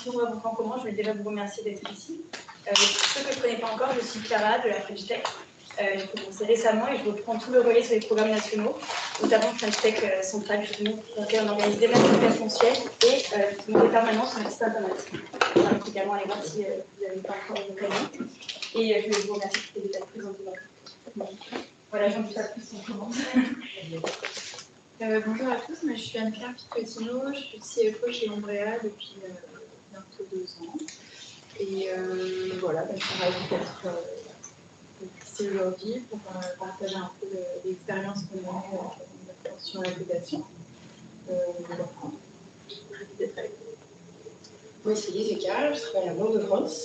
bonjour à vos points communs, je voulais déjà vous remercier d'être ici. Ceux que je ne connais pas encore, je suis Clara de la French Tech. J'ai commencé récemment et je reprends tout le relais sur les programmes nationaux, notamment French Tech Centrale, justement, dans lequel on organise des masterclass mensuelles et justement des permanences sur le site internet. Je vous invite également à aller voir si vous n'avez pas encore l'occasion. Et je voulais vous remercier d'être présent devant. Voilà, j'en dis pas plus, on commence. Bonjour à tous, moi, je suis Anne-Claire Picotino, je suis CFO chez Ombrea depuis bientôt 2 ans. Et voilà, je suis ravie d'être ici aujourd'hui pour partager un peu l'expérience qu'on a eue sur l'application. Ravie d'être avec vous. Moi, c'est Lise Ecart, je travaille à la Banque de France.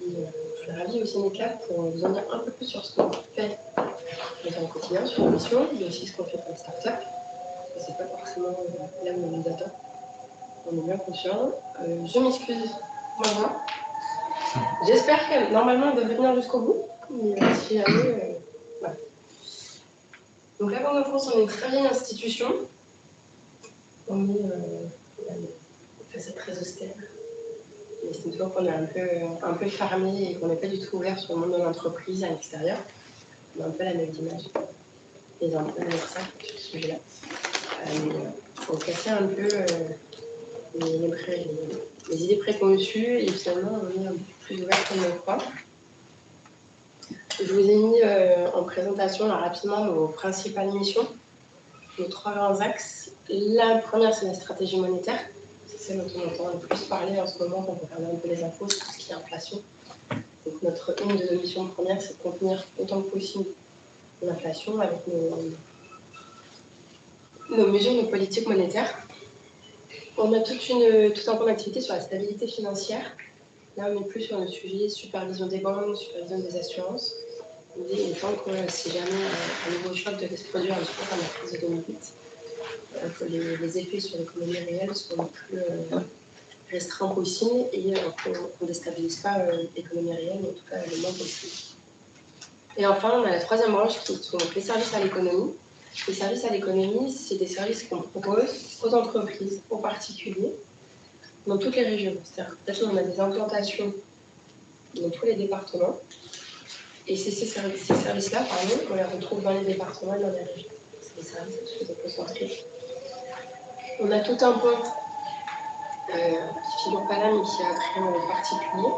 Et je suis ravie aussi d'être là pour vous en dire un peu plus sur ce qu'on fait dans le quotidien, sur la mission, mais aussi ce qu'on fait pour les startups. C'est pas forcément là où on nous attend. On est bien conscient. Je m'excuse, moi. J'espère que normalement elle devrait venir jusqu'au bout. Mais si jamais, voilà. Donc la Banque de France, on est une très vieille institution. On est, c'est très austère. Mais c'est une fois qu'on est un peu fermé et qu'on n'est pas du tout ouvert sur le monde de l'entreprise à l'extérieur. On a un peu la même image. Et un peu avec ça sur ce sujet-là. Il faut casser un peu les idées préconçues et finalement on est un peu plus ouvert qu'on ne le croit. Je vous ai mis en présentation là, rapidement nos principales missions, nos 3 grands axes. La première, c'est la stratégie monétaire. C'est celle dont on entend le plus parler en ce moment quand on regarde un peu les infos sur tout ce qui est inflation. Donc une de nos missions premières, c'est de contenir autant que possible l'inflation avec nos mesures, nos politiques monétaires. On a tout un pan d'activité sur la stabilité financière. Là, on est plus sur le sujet supervision des banques, supervision des assurances. L'idée étant que si jamais un nouveau choc devait se produire un petit peu comme la crise de 2008, que les effets sur l'économie réelle soient le plus restreints possible et qu'on ne déstabilise pas l'économie réelle, mais en tout cas le moins possible. Et enfin, on a la troisième branche qui sont les services à l'économie. Les services à l'économie, c'est des services qu'on propose aux entreprises, aux particuliers, dans toutes les régions. C'est-à-dire que on a des implantations dans tous les départements. Et c'est ces services-là, on les retrouve dans les départements et dans les régions. C'est des services qui sont concentrés. On a tout un pan qui ne figure pas là, mais qui a trait aux particuliers.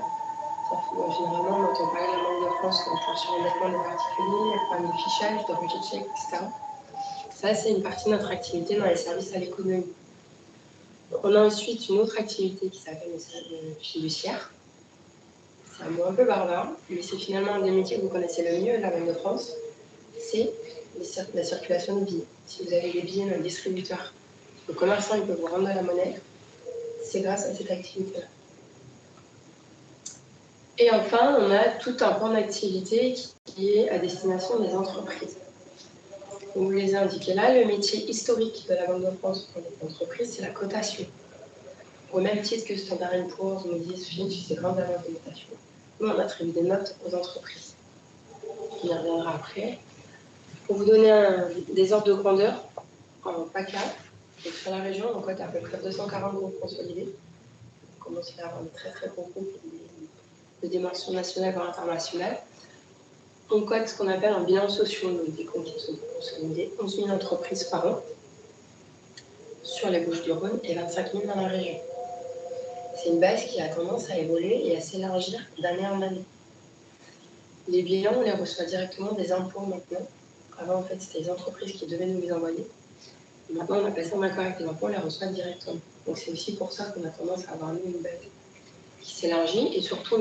Généralement, on entend parler de la Banque de France quand on parle sur l'endettement des particuliers, les problèmes de fichage, de rejet de chèques, etc. Ça, c'est une partie de notre activité dans les services à l'économie. On a ensuite une autre activité qui s'appelle le fiduciaire. C'est un mot un peu barbare, mais c'est finalement un des métiers que vous connaissez le mieux, la Banque de France. C'est la circulation de billets. Si vous avez des billets dans le distributeur, le commerçant il peut vous rendre de la monnaie, c'est grâce à cette activité-là. Et enfin, on a tout un pan d'activité qui est à destination des entreprises. On vous les a indiqués là, le métier historique de la Banque de France pour les entreprises, c'est la cotation. Au même titre que Standard & Poor's, Moody's, Fitch, ces grandes agences de notation, nous on attribue des notes aux entreprises. On y reviendra après. Pour vous donner des ordres de grandeur, en PACA, donc sur la région, on cote à peu près 240 groupes consolidés. On commence à avoir des très très gros groupes de dimension nationale voire internationale. On cote ce qu'on appelle un bilan social, donc des comptes qui sont consolidés, 11 000 entreprises par an sur les Bouches-du-Rhône et 25 000 dans la région. C'est une base qui a tendance à évoluer et à s'élargir d'année en année. Les bilans, on les reçoit directement des impôts maintenant. Avant, en fait, c'était les entreprises qui devaient nous les envoyer. Et maintenant, on a passé en accord avec les impôts, on les reçoit directement. Donc, c'est aussi pour ça qu'on a tendance à avoir une base qui s'élargit et surtout un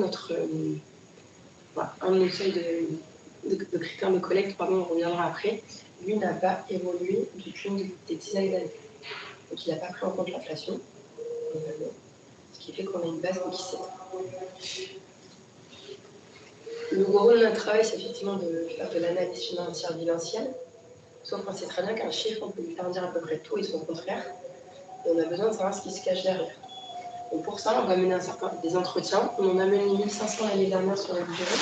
de nos seuils de critères de collecte, on reviendra après, lui n'a pas évolué depuis des dizaines d'années. Donc il n'a pas pris en compte l'inflation, ce qui fait qu'on a une base qui s'étend. Le gros de notre travail, c'est effectivement de faire de l'analyse financière bilancielle, sauf qu'on sait très bien qu'un chiffre, on peut lui faire dire à peu près tout et son contraire, et on a besoin de savoir ce qui se cache derrière. Donc pour ça, on va mener des entretiens. On en a mené 1500 l'année dernière sur la durée,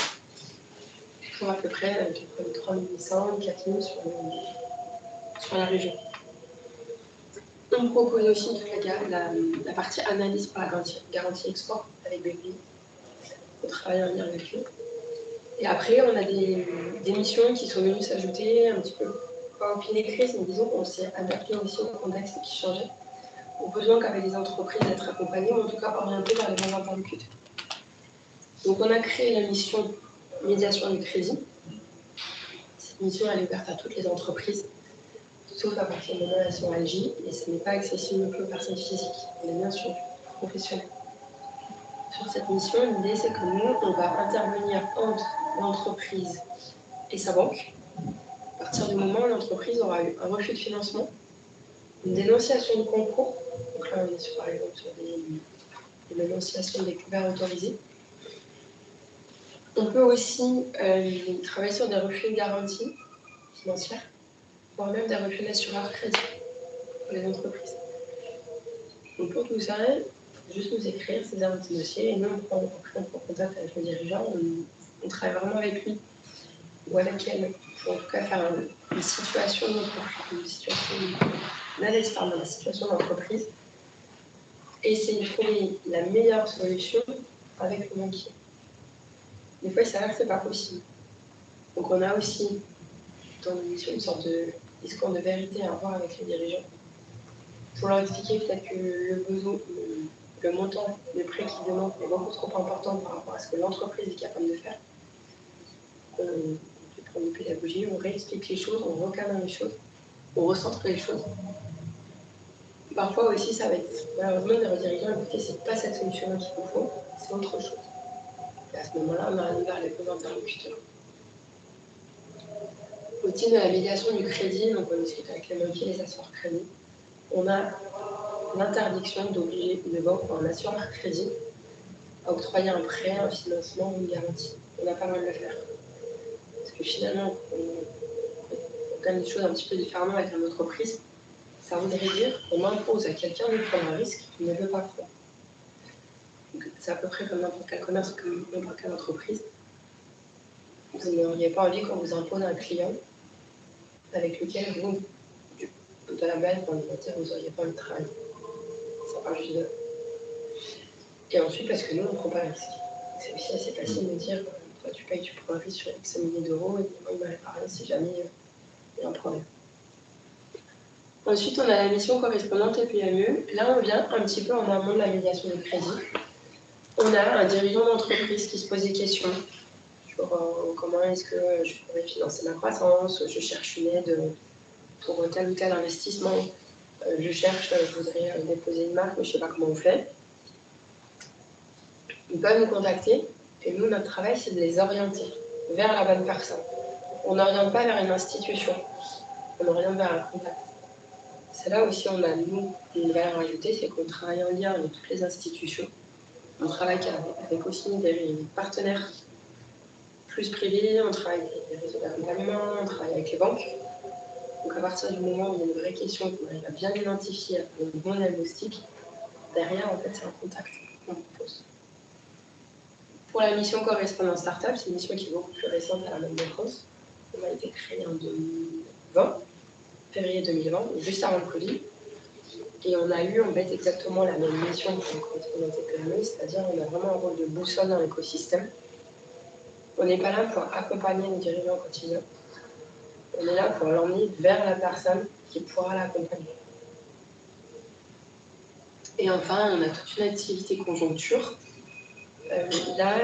pour à peu près 3800, 4000 sur la région. On propose aussi toute la partie analyse pour la garantie export avec BPI. On travaille en lien avec eux. Et après, on a des missions qui sont venues s'ajouter un petit peu, pas au pied des crises, mais disons qu'on s'est adapté aussi au contexte qui changeait, au besoin qu'avaient les entreprises d'être accompagnées, ou en tout cas orientées vers les bons interlocuteurs. Donc on a créé la mission médiation du crédit. Cette mission, elle est ouverte à toutes les entreprises, sauf à partir du moment où elles sont AJ, et ce n'est pas accessible aux personnes physiques. On est bien sûr professionnels. Sur cette mission, l'idée c'est que nous, on va intervenir entre l'entreprise et sa banque. À partir du moment où l'entreprise aura eu un refus de financement, une dénonciation de concours, donc là on est sur, par exemple sur des dénonciations des couverts autorisés. On peut aussi travailler sur des refus de garantie financière, voire même des refus d'assureur crédit pour les entreprises. Donc pour tout ça, il faut juste nous écrire, saisir un petit dossier, et nous on prend contact avec le dirigeant, on travaille vraiment avec lui ou avec elle, pour en tout cas faire une situation d'entreprise, une analyse de la situation d'entreprise, et essayer de trouver la meilleure solution avec le banquier. Des fois, il s'avère que ce n'est pas possible. Donc on a aussi dans l'émission une sorte de discours de vérité à avoir avec les dirigeants, pour leur expliquer peut-être que le besoin, le montant de prêt qu'ils demandent est beaucoup trop important par rapport à ce que l'entreprise est capable de faire. On prend une pédagogie, on réexplique les choses, on recadre les choses, on recentre les choses. Parfois aussi, ça va être malheureusement de redirigeants, écoutez, c'est pas cette solution-là qu'il vous faut, c'est autre chose. Et à ce moment-là, on arrive vers les bons interlocuteurs. Au titre de la médiation du crédit, donc on discute avec les banquiers et les assureurs crédit, on a l'interdiction d'obliger une banque ou un assureur crédit à octroyer un prêt, un financement ou une garantie. On n'a pas le droit de le faire. Parce que finalement, on gagne les choses un petit peu différemment avec une entreprise. Ça voudrait dire qu'on impose à quelqu'un de prendre un risque qu'il ne veut pas prendre. C'est à peu près comme n'importe quel commerce, comme n'importe quelle entreprise. Vous n'auriez pas envie qu'on vous impose un client avec lequel vous, de la base, vous n'auriez pas envie de travailler. Ça part juste de... Et ensuite, parce que nous, on ne prend pas le risque. C'est aussi assez facile de dire, toi tu payes, tu prends un risque sur X milliers d'euros, et moi, il ne m'arrive rien si jamais il y a un problème. Ensuite, on a la mission correspondante et PME. Là, on vient un petit peu en amont de la médiation de crédit. On a un dirigeant d'entreprise qui se pose des questions sur comment est-ce que je pourrais financer ma croissance, je cherche une aide pour tel ou tel investissement, je voudrais déposer une marque, mais je ne sais pas comment on fait. Ils peuvent nous contacter, et nous, notre travail, c'est de les orienter vers la bonne personne. On n'oriente pas vers une institution, on oriente vers un contact. C'est là aussi on a, nous, une valeur ajoutée, c'est qu'on travaille en lien avec toutes les institutions. On travaille avec aussi des partenaires plus privés, on travaille avec des réseaux d'accompagnement, on travaille avec les banques. Donc à partir du moment où il y a une vraie question, qu'on arrive à bien l'identifier, à faire un bon diagnostic, derrière, en fait, c'est un contact qu'on propose. Pour la mission correspondant startup, c'est une mission qui est beaucoup plus récente à la Banque de France. On a été créé en 2020, février 2020, juste avant le Covid. Et on a eu en fait exactement la même mission que la correspondante PME, c'est-à-dire on a vraiment un rôle de boussole dans l'écosystème. On n'est pas là pour accompagner le dirigeant quand il vient. On est là pour l'emmener vers la personne qui pourra l'accompagner. Et enfin, on a toute une activité conjoncture. Là,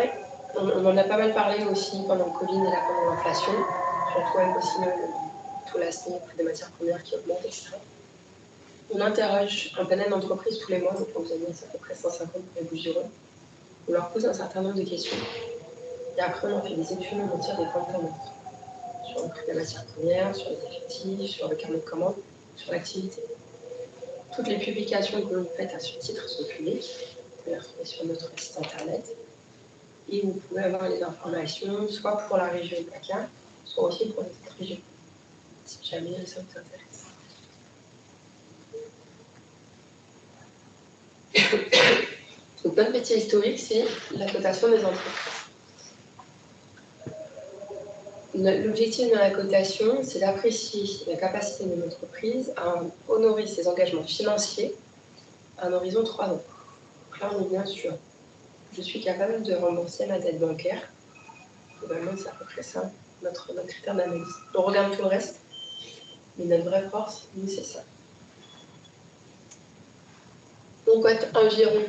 on en a pas mal parlé aussi pendant le Covid et là pendant l'inflation, surtout avec aussi tout l'aspect des matières premières qui augmentent, etc. On interroge un panel d'entreprises tous les mois, donc pour vous avez à peu près 150 pour les Bouches-du-Rhône. On leur pose un certain nombre de questions. Et après, on en fait des études, on tire des points de tendance sur le prix de la matière première, sur les effectifs, sur le carnet de commande, sur l'activité. Toutes les publications que vous faites à ce titre sont publiques. Vous pouvez les retrouver sur notre site internet. Et vous pouvez avoir les informations soit pour la région PACA, soit aussi pour les autres régions, si jamais ça vous intéresse. Donc, notre métier historique, c'est la cotation des entreprises. L'objectif de la cotation, c'est d'apprécier la capacité d'une entreprise à honorer ses engagements financiers à un horizon 3 ans. Donc là, on est bien sûr, je suis capable de rembourser ma dette bancaire. Globalement, c'est à peu près ça, notre critère d'analyse. On regarde tout le reste, mais notre vraie force, nous, c'est ça. On cote environ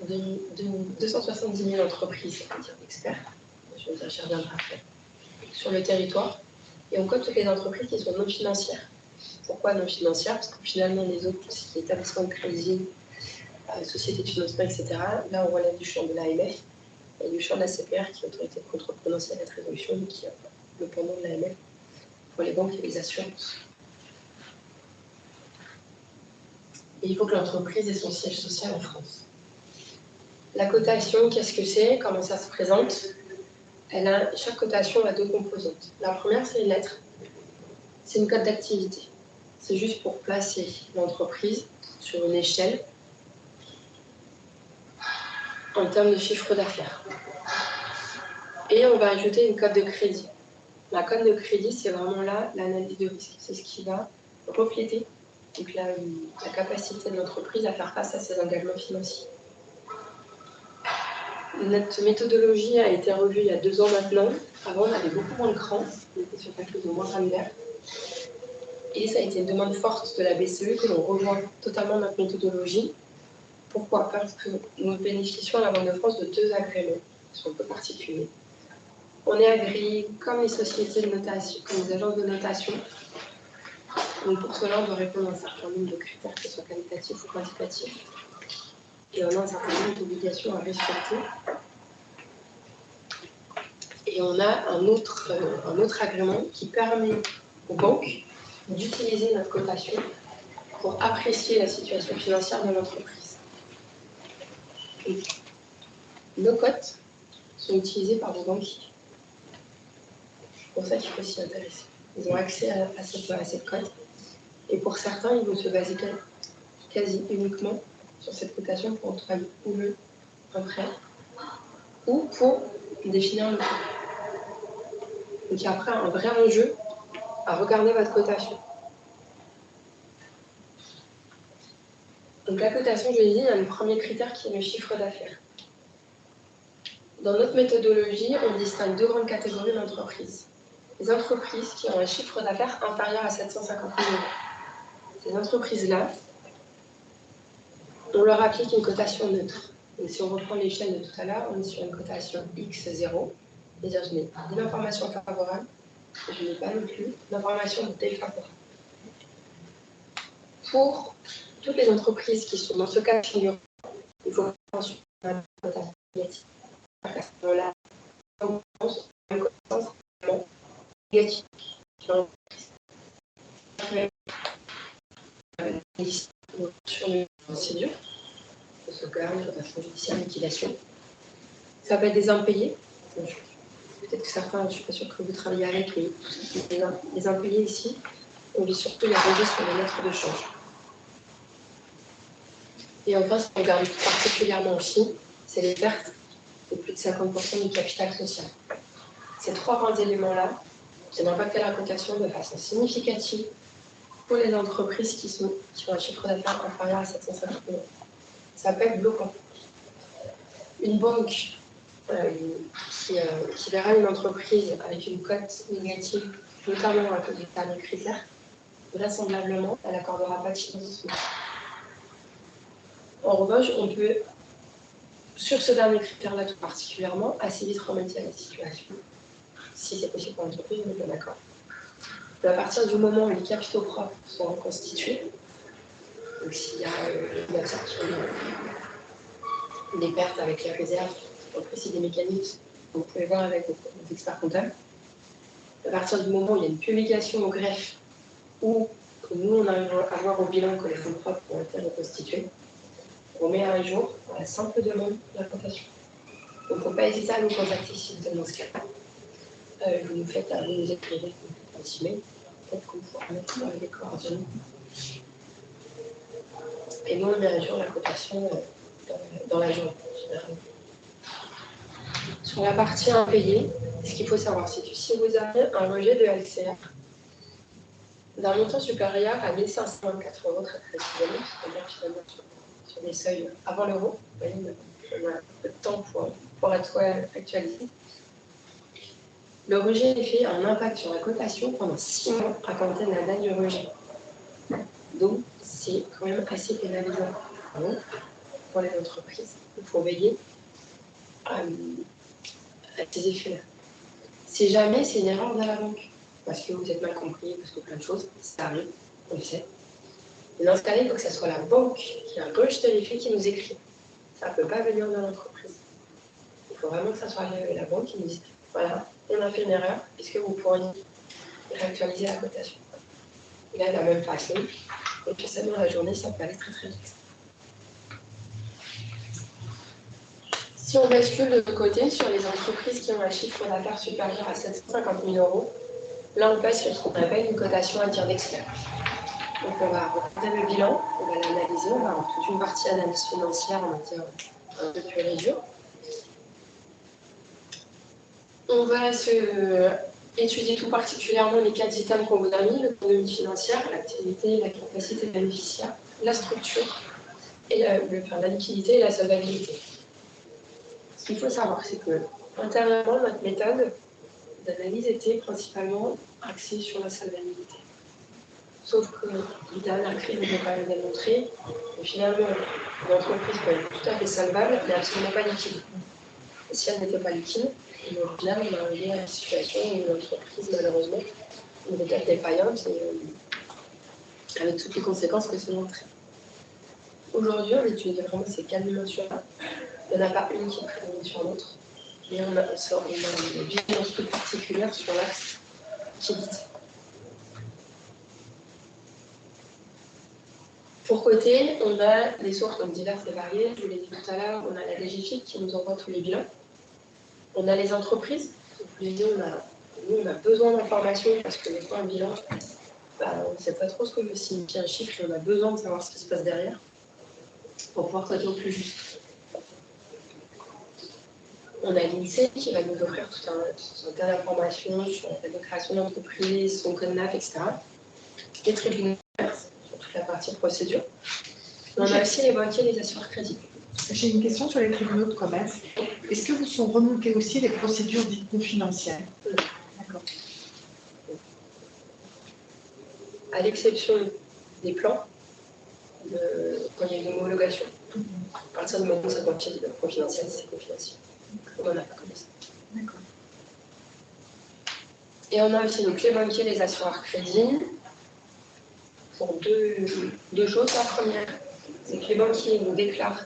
270 000 entreprises, c'est-à-dire experts, je reviendrai après, sur le territoire. Et on cote toutes les entreprises qui sont non financières. Pourquoi non financières? Parce que finalement, les autres, tout ce qui est établissement de crédit, société de financement, etc., là, on relève du champ de l'AMF et du champ de la CPR, qui est l'autorité de contrôle prudentiel et de résolution, qui est le pendant de l'AMF pour les banques et les assurances. Et il faut que l'entreprise ait son siège social en France. La cotation, qu'est-ce que c'est? Comment ça se présente? Chaque cotation a deux composantes. La première, c'est une lettre. C'est une cote d'activité. C'est juste pour placer l'entreprise sur une échelle en termes de chiffre d'affaires. Et on va ajouter une cote de crédit. La cote de crédit, c'est vraiment là l'analyse de risque. C'est ce qui va refléter donc la capacité de l'entreprise à faire face à ses engagements financiers. Notre méthodologie a été revue il y a 2 ans maintenant. Avant, on avait beaucoup moins de crans, on était sur quelque chose de moins granulaire. Et ça a été une demande forte de la BCE que l'on revoit totalement notre méthodologie. Pourquoi? Parce que nous bénéficions à la Banque de France de 2 agréments qui sont un peu particuliers. On est agréé comme les sociétés de notation, comme les agences de notation. Donc pour cela, on doit répondre à un certain nombre de critères, que ce soit qualitatifs ou quantitatifs. Et on a un certain nombre d'obligations à respecter. Et on a un autre agrément qui permet aux banques d'utiliser notre cotation pour apprécier la situation financière de l'entreprise. Nos cotes sont utilisées par vos banquiers. C'est pour ça qu'il faut s'y intéresser. Ils ont accès à cette cote. Et pour certains, ils vont se baser quasi uniquement sur cette cotation pour octroyer ou un prêt ou pour définir le prêt. Donc il y a après un vrai enjeu à regarder votre cotation. Donc la cotation, je l'ai dit, il y a le premier critère qui est le chiffre d'affaires. Dans notre méthodologie, on distingue 2 grandes catégories d'entreprises. Les entreprises qui ont un chiffre d'affaires inférieur à 750 000 euros. Ces entreprises-là, on leur applique une cotation neutre. Donc si on reprend l'échelle de tout à l'heure, on est sur une cotation X0, c'est-à-dire je n'ai pas d'information favorable, je n'ai pas non plus d'information défavorable. Pour toutes les entreprises qui sont dans ce cas de figure, il faut ensuite une cotation négative. Là, on pense à une cotation négative. Sur une procédure, de sauvegarde, cotation judiciaire, liquidation. Ça peut être des impayés. Peut-être que certains, je ne suis pas sûre que vous travaillez avec, mais les impayés ici, on vit surtout les registres sur les lettres de change. Et enfin, ce qu'on regarde particulièrement aussi, c'est les pertes de plus de 50% du capital social. Ces 3 grands éléments-là, qui ont impacté la cotation de façon significative pour les entreprises qui ont un chiffre d'affaires inférieur à 750 000 euros. Ça peut être bloquant. Une banque qui verra une entreprise avec une cote négative, notamment à cause du dernier critère, vraisemblablement, elle n'accordera pas de financement. En revanche, on peut, sur ce dernier critère-là tout particulièrement, assez vite remédier à la situation. Si c'est possible pour l'entreprise, on est bien d'accord. À partir du moment où les capitaux propres sont reconstitués, donc s'il y a une absorption des pertes avec les réserves, on précise des mécanismes, vous pouvez voir avec vos experts comptables. À partir du moment où il y a une publication au greffe ou que nous, on arrive à voir au bilan que les fonds propres ont été reconstitués, on met à jour la simple demande de la cotation. Donc, il ne faut pas hésiter à nous contacter si vous êtes dans ce cas. Vous nous écrivez un petit mail, peut-être qu'on pourra mettre les coordonnées. Et nous, on met à jour la cotation dans la journée, généralement. Sur la partie impayée, Ce qu'il faut savoir, c'est que si vous avez un rejet de LCR d'un montant supérieur à 1 524 € très précisément, c'est-à-dire finalement sur des seuils avant l'euro, on a peu de temps pour être actualisé. Le rejet fait un impact sur la cotation pendant 6 mois à compter de la date du rejet. Donc, c'est quand même assez pénalisant pour les entreprises. Il faut veiller à ces effets-là. Si jamais c'est une erreur de la banque, parce que vous êtes mal compris, parce que plein de choses, ça arrive, on le sait. Mais dans ce cas-là, il faut que ce soit la banque qui a rejeté les faits qui nous écrit. Ça ne peut pas venir de l'entreprise. Il faut vraiment que ce soit la banque qui nous dise voilà, on a fait une erreur, est-ce que vous pourriez réactualiser la cotation? Et là, de la même façon, et puis ça dans la journée, ça peut aller très très vite. Si on bascule de côté sur les entreprises qui ont un chiffre d'affaires supérieur à 750 000 €, là on passe sur ce qu'on appelle une cotation à tir d'expert. Donc on va regarder le bilan, on va l'analyser, on va avoir toute une partie analyse financière, on va dire un peu plus réduite. On va étudier tout particulièrement les 4 items qu'on vous a mis, l'économie financière, l'activité, la capacité bénéficiaire, la structure, et la liquidité et la solvabilité. Ce qu'il faut savoir, c'est que intérieurement, notre méthode d'analyse était principalement axée sur la solvabilité. Sauf que l'idéal, la crise n'était pas démontré, et finalement, l'entreprise peut être tout à fait solvable, mais absolument pas liquide. Et si elle n'était pas liquide, au final, on est arrivé à une situation où l'entreprise, malheureusement, était défaillante et avec toutes les conséquences que cela entraîne. Aujourd'hui, on étudie vraiment ces 4 dimensions-là. Il n'y en a pas une qui prédomine sur l'autre, mais on a une vigilance toute particulière sur l'axe liquidité. Pour côté, on a des sources donc diverses et variées. Je vous l'ai dit tout à l'heure, on a la DGFiP qui nous envoie tous les bilans. On a les entreprises. Je vous l'ai dit, on a besoin d'informations parce que des fois, un bilan, on ne sait pas trop ce que signifie un chiffre et on a besoin de savoir ce qui se passe derrière pour pouvoir coter au plus juste. On a l'INSEE qui va nous offrir tout un tas d'informations sur la création d'entreprise, son code NAF, etc. Les tribunaux sur toute la partie procédure. On a aussi les banquiers et les assureurs crédits. J'ai une question sur les tribunaux de commerce. Est-ce que vous sont remontées aussi les procédures dites confidentielles? D'accord. À l'exception des plans, quand il y a une homologation, à partir du moment où ça devient confidentiel, c'est confidentiel. On n'en a pas connaissance. D'accord. Et on a aussi donc les banquiers, les assureurs crédits, pour deux choses. La première, c'est que les banquiers nous déclarent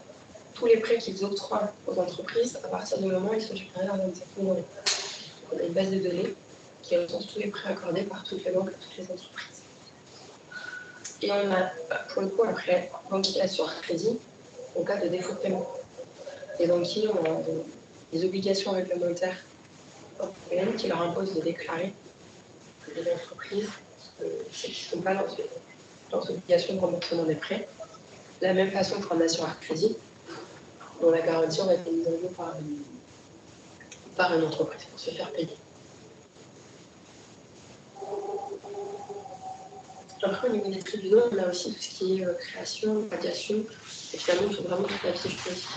tous les prêts qu'ils octroient aux entreprises à partir du moment où ils sont supérieurs à 27 000 €. On a une base de données qui recense tous les prêts accordés par toutes les banques à toutes les entreprises. Et on a, pour le coup, après, banquiers, assureurs crédits, en cas de défaut de paiement. Les banquiers ont des obligations réglementaires européennes qui leur imposent de déclarer que les entreprises qui ne sont pas dans l'obligation de remboursement des prêts. De la même façon qu'en assureur crédit, dont la garantie va être mise en jeu par une entreprise pour se faire payer. Après, au niveau des tribunaux, on a aussi tout ce qui est création, radiation, et finalement, c'est vraiment toute la fiche politique.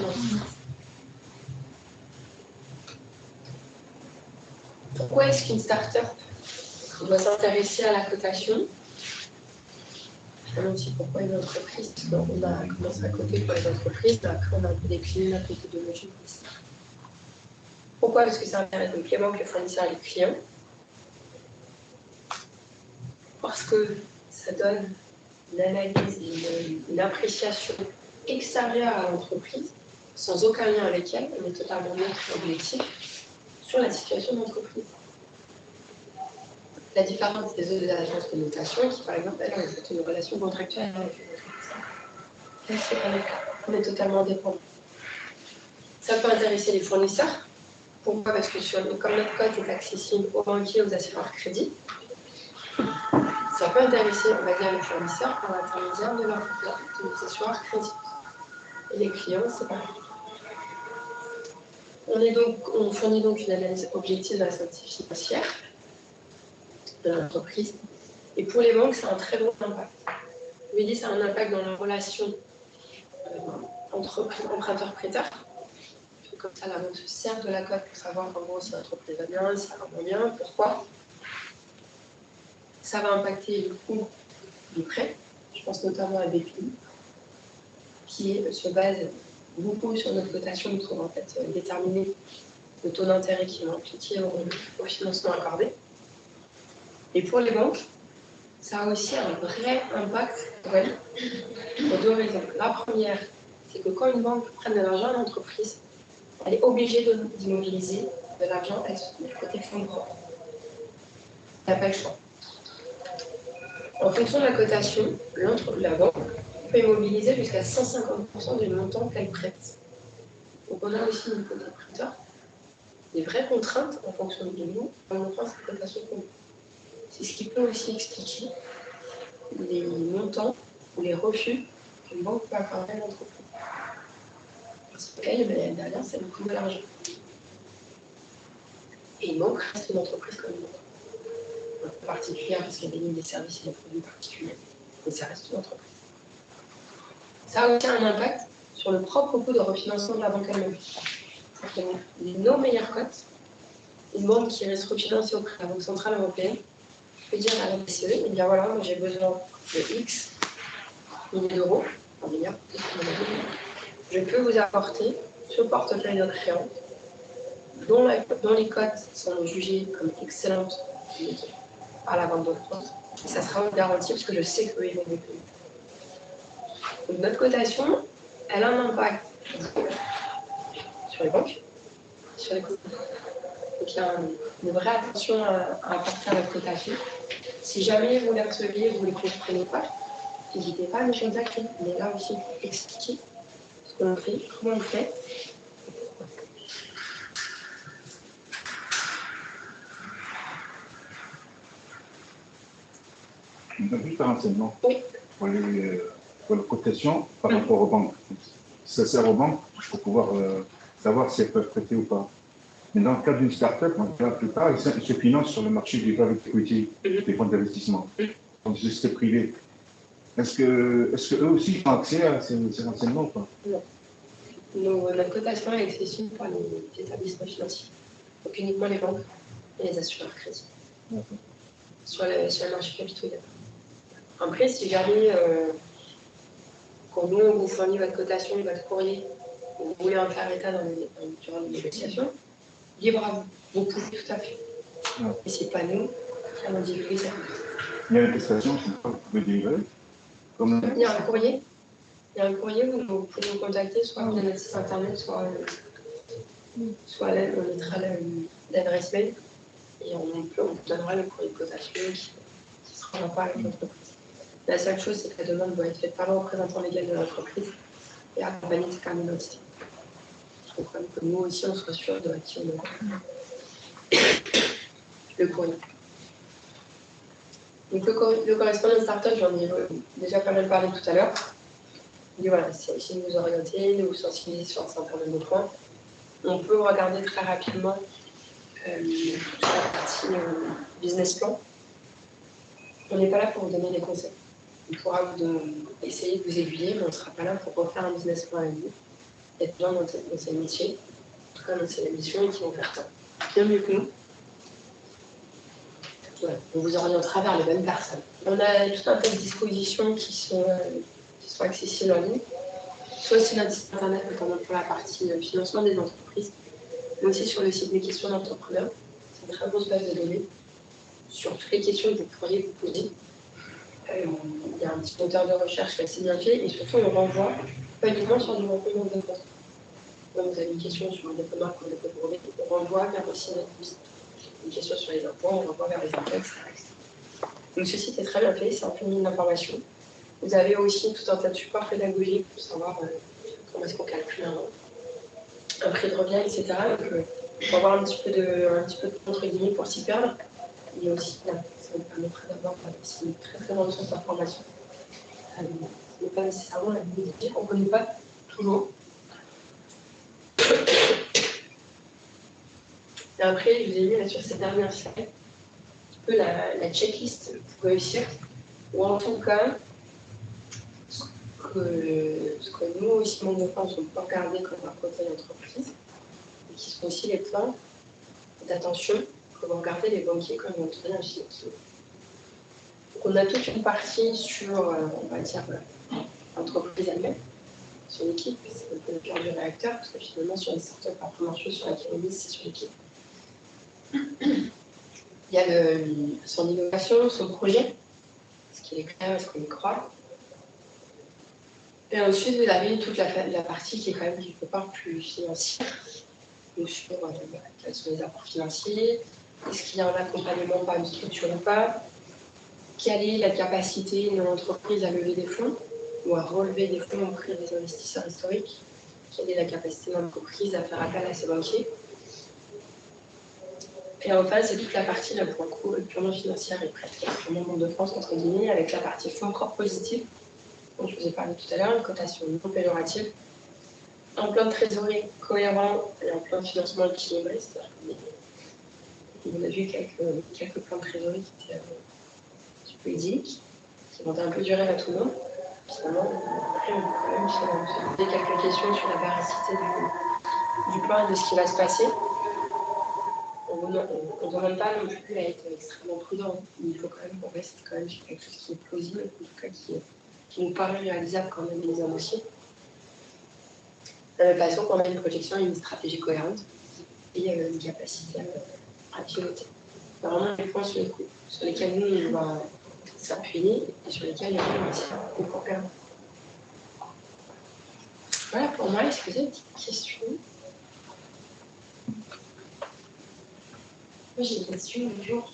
Pourquoi est-ce qu'une start-up doit s'intéresser à la cotation? Finalement aussi, pourquoi une entreprise? Parce qu'on a commencé à coter pour les entreprises, mais après, on a un peu décliné la méthodologie. Pourquoi? Parce que ça intéresse donc les banques, les fournisseurs et les clients. Parce que ça donne une analyse et une appréciation extérieure à l'entreprise, sans aucun lien avec elle, on est totalement neutre et objectif sur la situation de l'entreprise. La différence des autres agences de notation qui, par exemple, elles ont une relation contractuelle avec une entreprise. Là, c'est pas le cas. On est totalement dépendant. Ça peut intéresser les fournisseurs. Pourquoi? Parce que comme notre code est accessible aux banquiers, aux assureurs crédit, ça peut intéresser, on va dire, les fournisseurs par l'intermédiaire de nos assureurs crédit. Et les clients, c'est pareil. On fournit donc une analyse objective de la santé financière de l'entreprise. Et pour les banques, ça a un très gros impact. Je lui ai dit, ça a un impact dans la relation emprunteur-prêteur. Comme ça, la banque se sert de la cote pour savoir en gros si l'entreprise va bien, si ça va moins bien, pourquoi. Ça va impacter le coût du prêt. Je pense notamment à BPI, qui se base beaucoup sur notre cotation pour en fait déterminer le taux d'intérêt qui va appliquer au financement accordé. Et pour les banques, ça a aussi un vrai impact pour elles, pour deux raisons. La première, c'est que quand une banque prenne de l'argent à l'entreprise, elle est obligée d'immobiliser de l'argent avec son protection propre. Elle n'a pas le choix. En fonction de la cotation, la banque peut immobiliser jusqu'à 150% du montant qu'elle prête. Donc on a aussi une côté prêteur des vraies contraintes en fonction de nous, en montrant cette cotation qu'on a. C'est ce qui peut aussi expliquer les montants ou les refus qu'une banque peut accorder à l'entreprise. Parce qu'elle, derrière, ça nous coûte de l'argent. Et une banque reste une entreprise comme une autre. Un peu particulière parce qu'elle délivre des services et des produits particuliers. Mais ça reste une entreprise. Ça a aussi un impact sur le propre coût de refinancement de la banque elle-même. Nos meilleures cotes, une banque qui reste refinancée auprès de la Banque Centrale Européenne, peut dire à la BCE, eh bien voilà, moi j'ai besoin de X milliers d'euros, en milliards, je peux vous apporter ce portefeuille de créances dont les cotes sont jugées comme excellentes par la Banque de France. Et ça sera une garantie parce que je sais qu'eux, ils vont me payer. Donc notre cotation, elle a un impact sur les banques, sur les coûts. Donc il y a une vraie attention à apporter à notre cotation. Si jamais vous les recevez, vous ne les comprenez pas, n'hésitez pas à nous contacter. On est là aussi pour expliquer ce qu'on fait, comment on le fait. On a juste un renseignement Oui. Pour la cotation par rapport aux banques. Ça sert aux banques pour pouvoir savoir si elles peuvent prêter ou pas. Mais dans le cas d'une start-up, la plupart, ils se financent sur le marché du private equity, des fonds d'investissement, donc des sociétés privées. Est-ce que eux aussi ont accès à ces renseignements ou pas? Non. Notre cotation est accessible par les établissements financiers. Donc uniquement les banques et les assureurs crédits. Sur le marché capitaux. Après, si jamais, quand nous, on vous fournit votre cotation, votre courrier, vous voulez en faire état durant les négociations, libre à vous. Vous pouvez tout à fait. Et c'est pas nous qui allons divulguer ça. Il y a une attestation, je ne sais pas, vous pouvez délivrer. Il y a un courrier. Il y a un courrier où vous pouvez nous contacter, soit via notre site internet, soit là, on mettra l'adresse mail. Et on vous donnera le courrier de cotation qui sera en rapport avec l'entreprise. La seule chose, c'est que la demande doit être faite par le représentant légal de l'entreprise et accompagnée de sa carte d'identité. Je comprends que nous aussi, on soit sûr de qui on a le courrier. Donc, le correspondant startup, j'en ai déjà pas mal parlé tout à l'heure. Il dit voilà, c'est aussi de vous orienter, de vous sensibiliser sur un certain nombre de points. On peut regarder très rapidement toute la partie business plan. On n'est pas là pour vous donner des conseils. On pourra essayer de vous aiguiller, mais on ne sera pas là pour refaire un business plan avec vous. Il y a des gens dans ces métiers, en tout cas dans ces missions, et qui vont faire ça bien mieux que nous. Voilà, on vous orientera vers les bonnes personnes. On a tout un tas de dispositions qui sont accessibles en ligne, soit sur notre site internet, notamment pour la partie financement des entreprises, mais aussi sur le site des questions d'entrepreneurs. C'est une très grosse base de données sur toutes les questions que vous pourriez vous poser. Il y a un petit moteur de recherche qui est assez bien fait et surtout on renvoie pas uniquement sur du renseignement de compte. Quand vous avez une question sur un dépôt de marque ou un dépôt de brevet, on renvoie vers le site notre site. Une question sur les impôts, on renvoie vers les impôts, etc. Donc ce site est très bien fait, c'est un peu une mine d'information. Vous avez aussi tout un tas de supports pédagogiques pour savoir comment est-ce qu'on calcule un prix de revient, etc. Donc pour avoir un petit peu de entre guillemets pour s'y perdre. Et aussi, ça nous permettrait d'avoir une très très grande source d'information. Ce n'est pas nécessairement la bibliothèque, on ne connaît pas toujours. Et après, je vous ai mis là sur cette dernière slide un peu la checklist pour réussir, ou en tout cas, ce que nous, aussi, membres de France, on peut regarder comme un côté d'entreprise, et qui sont aussi les points d'attention que vont regarder les banquiers quand ils vont trouver un financement. Donc, on a toute une partie sur, on va dire, l'entreprise elle-même, sur l'équipe, c'est un peu le cœur du réacteur, parce que finalement, sur les startups, la première chose sur laquelle on mise, c'est sur l'équipe. Il y a son innovation, son projet, est-ce qu'il est clair, est-ce qu'on y croit. Et ensuite, vous avez toute la partie qui est quand même quelque part plus financière, donc sur quels sont les apports financiers, est-ce qu'il y a un accompagnement par une structure ou pas, quelle est la capacité de l'entreprise à lever des fonds ou à relever des fonds auprès des investisseurs historiques, quelle est la capacité de l'entreprise à faire appel à ses banquiers. Et enfin, c'est toute la partie, là, pour le coup, purement financière et presque purement monde de France, entre guillemets, avec la partie fonds propres positifs, dont je vous ai parlé tout à l'heure, une cotation non péjorative, un plan de trésorerie cohérent et un plan de financement équilibré. On a vu quelques plans de trésorerie qui étaient un petit peu idylliques, qui vont un peu durer à tout le monde. Finalement, après, on peut quand même se poser quelques questions sur la véracité du plan et de ce qui va se passer. On ne demande pas non plus à être extrêmement prudent, mais il faut quand même qu'on reste quand même sur quelque chose qui est plausible, en tout cas qui nous paraît réalisable quand même les dossier. De la même façon qu'on a une projection et une stratégie cohérente et une capacité à piloter. C'est vraiment les points sur lesquels nous, on va s'appuyer et sur lesquels on va aussi beaucoup perdre. Voilà pour moi. Est-ce que vous avez une petite question? Moi, j'ai une question, bonjour.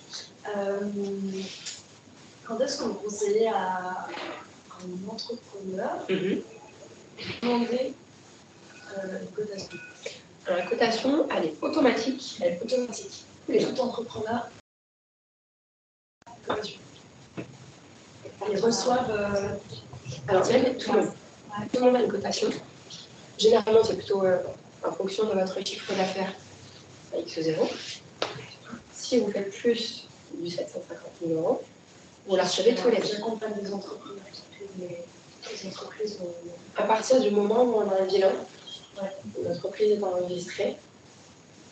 Quand est-ce qu'on conseillait à un entrepreneur de demander une cotation? Alors, la cotation, elle est automatique. Elle est automatique. Tout entrepreneur, cotation. Ils reçoivent. Alors, même tout le monde. Tout le monde a une cotation. Généralement, c'est plutôt en fonction de votre chiffre d'affaires à X0. Si vous faites plus du 750 000 euros, vous la recevez tous les mois. J'accompagne des entrepreneurs. Les entreprises ont... À partir du moment où on a un bilan, l'entreprise est enregistrée,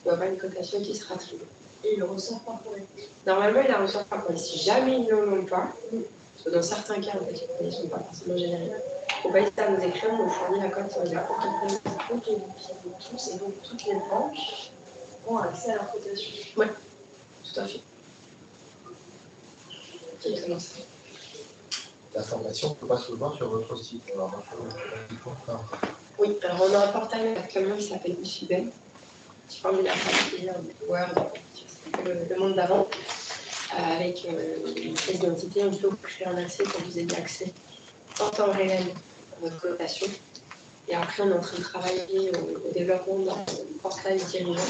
il y aura une cotation qui sera attribuée. Et ils ne reçoivent pas pour les... Normalement, ils la reçoivent pas. Mais si jamais ils ne l'ont pas, parce que dans certains cas, en fait, ils ne sont pas forcément générés, il ne faut pas hésiter à nous écrire, on fournit la cote de la entreprise. Ok, et donc toutes les banques ont accès à leur cotation. Oui, tout à fait. Exactement ça. La formation ne peut pas se voir sur votre site. Alors, oui, alors on a un portail actuellement qui s'appelle UCIBEN, qui forme la partie Word, le monde d'avant, avec une pièce d'identité. On peut vous créer un accès pour vous aider accès en temps réel à votre cotation. Et après, on est en train de travailler au développement d'un portail dirigeant.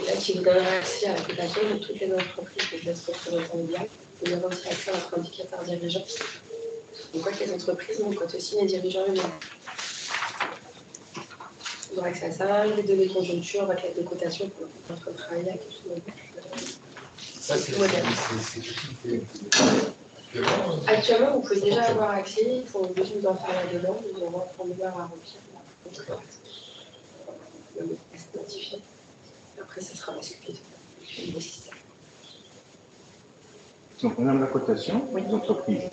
Et là, qui vous donnera accès à la cotation de toutes les entreprises que je laisse représenter en médias. Vous avez aussi accès à notre indicateur dirigeant. Donc, quoi que les entreprises, on cote aussi les dirigeants eux-mêmes. Vous aurez accès à ça, les données de conjoncture, votre lettre de cotation pour notre travail avec tout le monde. Ça, c'est actuellement, vous pouvez déjà avoir accès. Il faut juste nous en faire la demande. Nous avons un formulaire à remplir. Le mot de passe notifié. Après, ça sera basculé dans le système. Si on prend la cotation des entreprises,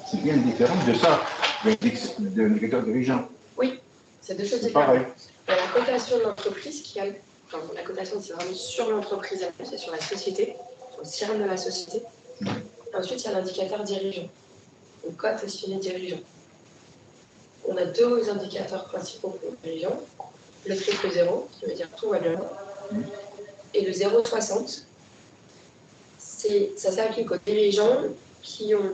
c'est bien différent de ça, de l'indicateur dirigeant. Oui, c'est deux choses C'est différentes. pareil. Il y a la cotation de l'entreprise qui a. Enfin, la cotation, c'est vraiment sur l'entreprise elle-même, c'est sur la société, sur le CIRM de la société. Ensuite, il y a l'indicateur dirigeant. On cote aussi les dirigeants. On a deux indicateurs principaux pour les dirigeants. Le triple zéro, qui veut dire tout va bien, et le 0,60. Ça s'applique aux dirigeants qui ont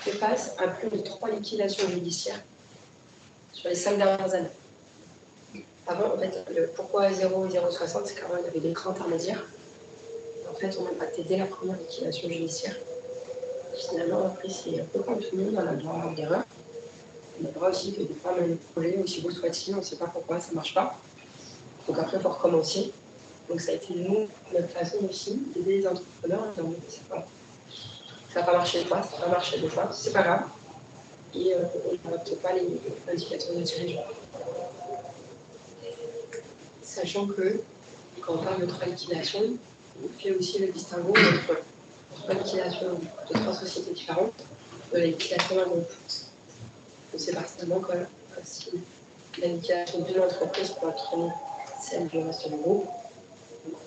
fait face à plus de 3 liquidations judiciaires sur les 5 dernières années. Avant, en fait, pourquoi 0 et 0,60, c'est qu'avant, il y avait des craintes intermédiaires. En fait, on a impacté dès la première liquidation judiciaire. Finalement, après, c'est un peu comme tout le monde, on a le droit à avoir d'erreur. On a le droit aussi que des fois, même le projet, aussi beau soit-il, on ne sait pas pourquoi ça ne marche pas. Donc après, il faut recommencer. Donc ça a été nous, notre façon aussi d'aider les entrepreneurs. Ça n'a pas marché une fois, ça n'a pas marché deux fois, c'est pas grave. Et on n'adopte pas les indicateurs de dirigeants. Sachant que quand on parle de trois liquidations, on fait aussi le distinguo entre trois liquidations de trois sociétés différentes, de la liquidation d'un groupe. On sait partiellement quand même si la liquidation d'une entreprise peut entraîner celle du reste du groupe.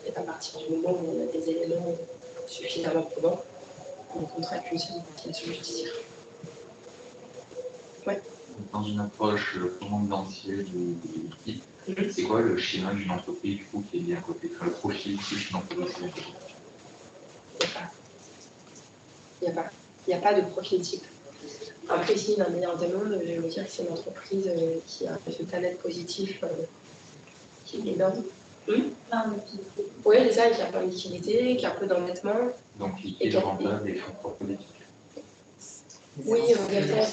Et à partir du moment où on a des éléments suffisamment probants, on contracte aussi une liquidation judiciaire. Ouais. Dans une approche financière du type, c'est quoi le schéma d'une entreprise du coup qui est bien côté le profil type d'une entreprise? Il n'y a pas de profil type. Après, ici, dans le meilleur des mondes, je vais vous dire que c'est une entreprise qui a un résultat net positif qui est énorme. Oui, c'est ça, qui a plein de liquidité, qui a un peu d'endettement. Donc, qui est rentable des fonds propres politiques. Oui, on dirait,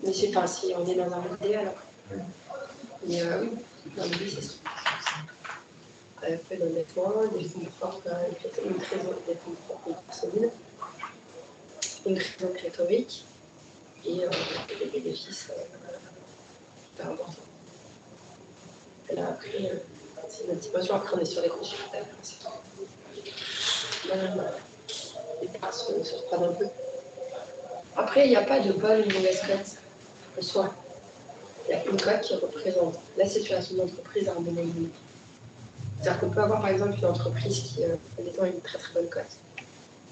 mais c'est pas si on est dans un monde idéal. Oui. Mais oui, dans l'idée, c'est ça. Un peu d'endettement, des fonds propres, une trésor, des fonds propres solides, une trésor pléthorique et des bénéfices hyper importants. Et là, après, c'est une dimension, après on est sur les gros chiffres d'affaires. Les parts se reprennent un peu. Après, il n'y a pas de bonne ou mauvaise cote en soi. Il y a une cote qui représente la situation de l'entreprise à un moment donné. C'est-à-dire qu'on peut avoir par exemple une entreprise qui a une très très bonne cote.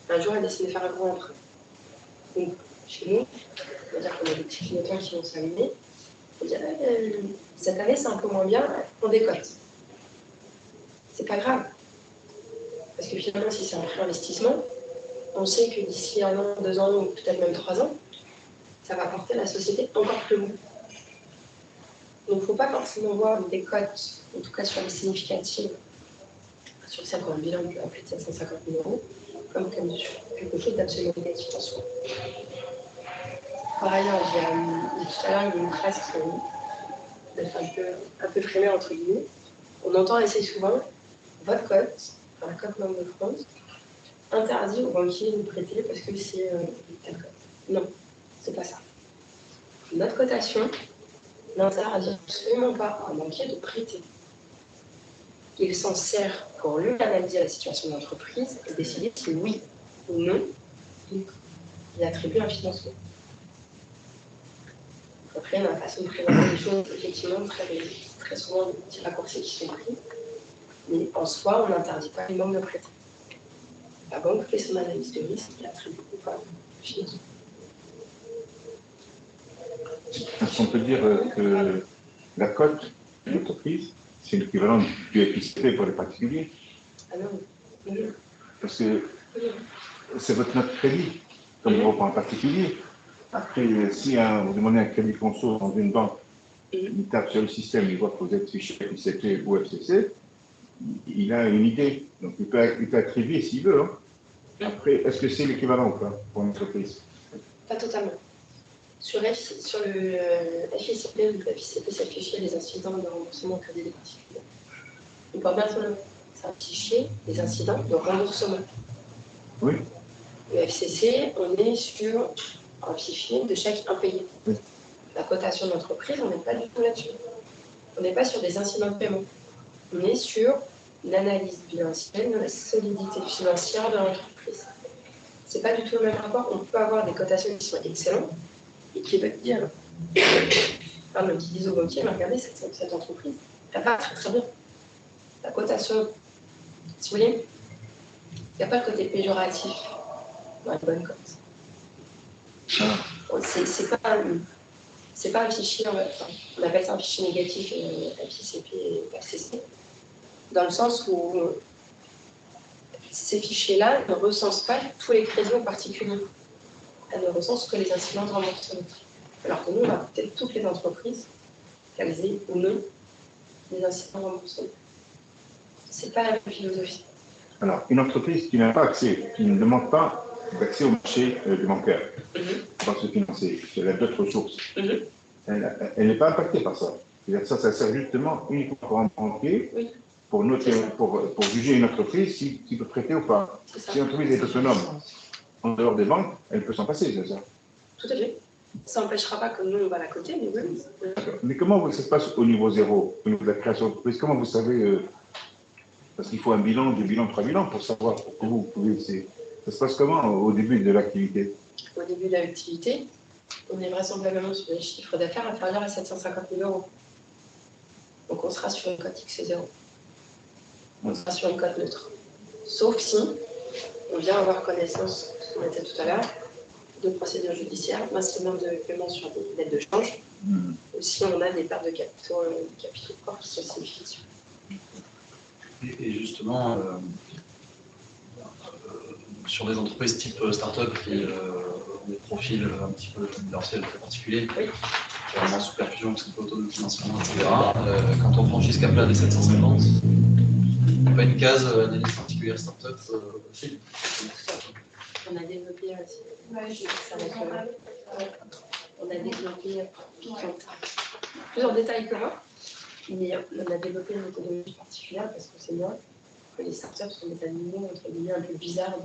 Un jour, elle décide de faire un gros emprunt. Donc, chez nous, on va dire qu'on a des petits clignotants qui vont s'allumer. On va dire, cette année, c'est un peu moins bien, on décote. C'est pas grave. Parce que finalement, si c'est un prêt investissement, on sait que d'ici 1 an, 2 ans, ou peut-être même 3 ans, ça va porter la société encore plus loin. Donc, il ne faut pas forcément voir des cotes, en tout cas sur les significatives, sur celles qu'on a un bilan de plus de 750 000 €, comme quelque chose d'absolument négatif en soi. Par ailleurs, tout à l'heure, il y a une phrase qui m'a fait un peu frémir, entre guillemets. On entend assez souvent votre cote, la cote Banque de France, interdit aux banquiers de nous prêter parce que c'est telle cote. Non, c'est pas ça. Notre cotation n'interdit absolument pas à un banquier de prêter. Il s'en sert pour lui analyser la situation de l'entreprise et décider si oui ou non il attribue un financement. Après, on a la façon de présenter les choses, effectivement, très souvent des petits raccourcis qui sont pris. Mais en soi, on n'interdit pas les banques de prêter. La banque fait son analyse de risque et attribue ou pas le financement. Est-ce qu'on peut dire que la cote de l'entreprise, c'est l'équivalent du FICP pour les particuliers? Ah non. Parce que c'est votre note de crédit, comme vous pour un particulier. Après, si vous demandez un crédit conso dans une banque, il tape sur le système, il voit que vous êtes fiché FICP ou FCC, il a une idée. Donc, il peut attribuer s'il veut. Hein. Après, est-ce que c'est l'équivalent ou pas pour une entreprise? Pas totalement. Sur le FICP, le FICP, c'est le fichier des incidents de remboursement au crédit des particuliers. On parle bien de c'est un fichier des incidents de remboursement. Oui. Le FCC, on est sur un fichier de chèques impayés. Oui. La cotation de l'entreprise, on n'est pas du tout là-dessus. On n'est pas sur des incidents de paiement. On est sur l'analyse bilancielle de la solidité financière de l'entreprise. Ce n'est pas du tout le même rapport. On peut avoir des cotations qui sont excellentes et qui veulent dire, qui disent aux banquiers, mais regardez, cette entreprise, elle va très très bien. La cotation, si vous voulez, il n'y a pas le côté péjoratif dans la bonne cote. C'est pas un fichier, on appelle ça un fichier négatif, FICP et FCC, dans le sens où ces fichiers-là ne recensent pas tous les crédits en particulier. Elles ne recensent que les incidents de remboursement. Alors que nous, on va peut-être toutes les entreprises, qu'elles aient ou non des incidents de remboursement. Ce n'est pas la même philosophie. Alors, une entreprise qui n'a pas accès, qui ne demande pas d'accès au marché du bancaire, pour se financer, elle a d'autres ressources, elle n'est pas impactée par ça. C'est-à-dire ça sert justement uniquement pour un banquier pour juger une entreprise s'il peut prêter ou pas. Si l'entreprise est autonome en dehors des banques, elle peut s'en passer, c'est ça? Tout à fait. Ça n'empêchera pas que nous, on va la coter, mais oui. Mais comment ça se passe au niveau zéro, au niveau de la création d'entreprise? Comment vous savez, parce qu'il faut un bilan, 2 bilans, 3 bilans pour savoir que vous pouvez. Ça se passe comment au début de l'activité? Au début de l'activité, on est vraisemblablement sur des chiffres d'affaires inférieurs à 750 000 euros. Donc on sera sur une cote X0. On sera sur une cote neutre. Sauf si on vient avoir connaissance, ce qu'on était tout à l'heure, de procédures judiciaires, d'instruments de paiement sur des dettes de change, ou si on a des pertes de capitaux propres qui sont significatives. Et justement, sur des entreprises type start-up qui ont des profils un petit peu confidentiels très particuliers, qui sont vraiment sous perfusion, parce qu'on peut autofinancement, etc. Quand on franchit ce cap-là des 750, pas une case analyse particulière start-up aussi. On a développé on a développé plus en détail que moi, mais on a développé une méthodologie particulière parce qu'on sait bien que les startups sont des animaux entre guillemets un peu bizarres